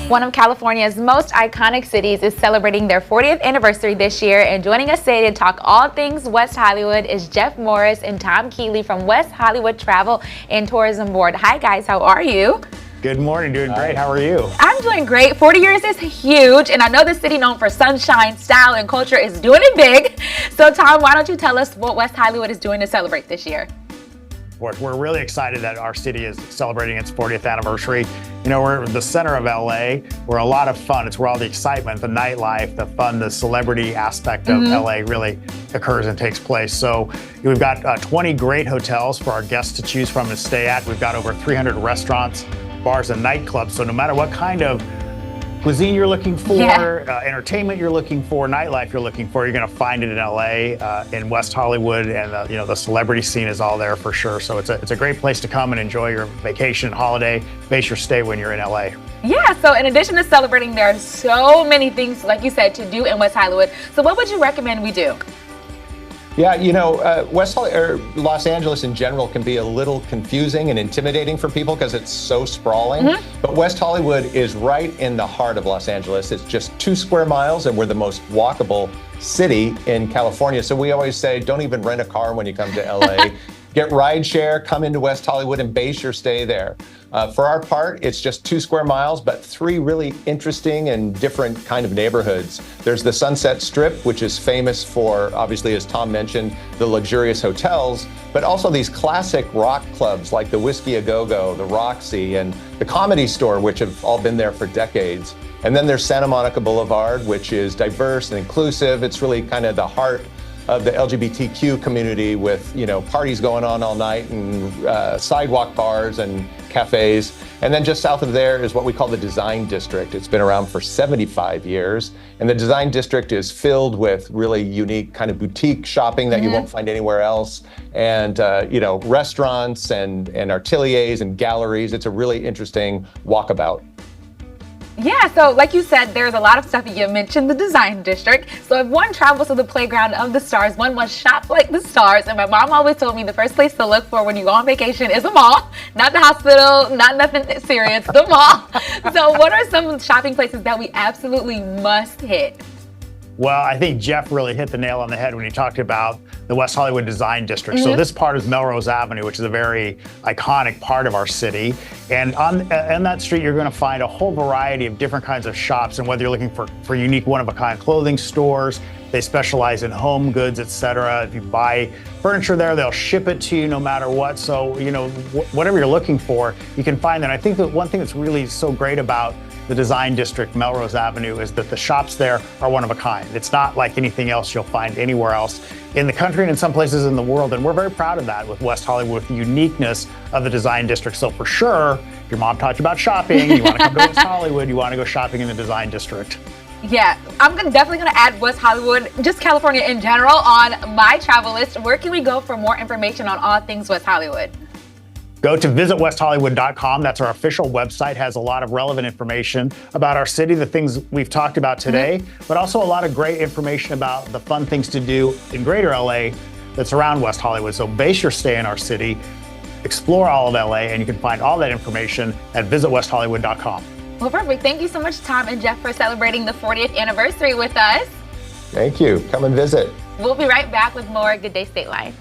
One of California's most iconic cities is celebrating their 40th anniversary this year, and joining us today to talk all things West Hollywood is Jeff Morris and Tom Kiely from West Hollywood Travel and Tourism Board. Hi guys, how are you? Good morning, doing great. How are you? I'm doing great. 40 years is huge, and I know the city known for sunshine, style, and culture is doing it big. So Tom, why don't you tell us what West Hollywood is doing to celebrate this year? We're really excited that our city is celebrating its 40th anniversary. You know, we're the center of LA. We're a lot of fun. It's where all the excitement, the nightlife, the fun, the celebrity aspect of LA really occurs and takes place. So we've got 20 great hotels for our guests to choose from and stay at. We've got over 300 restaurants, bars, and nightclubs. So no matter what kind of cuisine you're looking for, entertainment you're looking for, nightlife you're looking for, you're going to find it in LA, in West Hollywood, and the celebrity scene is all there for sure. So it's a great place to come and enjoy your vacation, holiday, base your stay when you're in LA. Yeah, so in addition to celebrating, there are so many things, like you said, to do in West Hollywood. So what would you recommend we do? Yeah, Los Angeles in general can be a little confusing and intimidating for people because it's so sprawling. But West Hollywood is right in the heart of Los Angeles. It's just 2 square miles, and we're the most walkable city in California. So we always say, don't even rent a car when you come to LA. Get rideshare, come into West Hollywood and base your stay there. For our part, it's just 2 square miles, but 3 really interesting and different kind of neighborhoods. There's the Sunset Strip, which is famous for, obviously, as Tom mentioned, the luxurious hotels, but also these classic rock clubs like the Whiskey A Go-Go, the Roxy, and the Comedy Store, which have all been there for decades. And then there's Santa Monica Boulevard, which is diverse and inclusive. It's really kind of the heart of the LGBTQ community with, parties going on all night and sidewalk bars and cafes. And then just south of there is what we call the Design District. It's been around for 75 years. And the Design District is filled with really unique kind of boutique shopping that you won't find anywhere else. And, restaurants and ateliers and galleries. It's a really interesting walkabout. Yeah, so like you said, there's a lot of stuff. You mentioned the Design District. So if one travels to the playground of the stars, one must shop like the stars. And my mom always told me the first place to look for when you go on vacation is a mall, not the hospital, not nothing serious, the mall. So what are some shopping places that we absolutely must hit? Well, I think Jeff really hit the nail on the head when he talked about the West Hollywood Design District. So this part is Melrose Avenue, which is a very iconic part of our city. And on that street, you're going to find a whole variety of different kinds of shops. And whether you're looking for unique one-of-a-kind clothing stores, they specialize in home goods, etc. If you buy furniture there, they'll ship it to you no matter what. So, whatever you're looking for, you can find that. I think that one thing that's really so great about the Design District, Melrose Avenue, is that the shops there are one of a kind. It's not like anything else you'll find anywhere else in the country and in some places in the world. And we're very proud of that with West Hollywood, with the uniqueness of the Design District. So for sure, if your mom taught you about shopping, you want to come to West Hollywood, you want to go shopping in the Design District. Yeah, I'm definitely going to add West Hollywood, just California in general, on my travel list. Where can we go for more information on all things West Hollywood? Go to visitwesthollywood.com. That's our official website. Has a lot of relevant information about our city, the things we've talked about today, but also a lot of great information about the fun things to do in greater LA that's around West Hollywood. So base your stay in our city, explore all of LA, and you can find all that information at visitwesthollywood.com. Well, perfect. Thank you so much, Tom and Jeff, for celebrating the 40th anniversary with us. Thank you. Come and visit. We'll be right back with more Good Day State Life.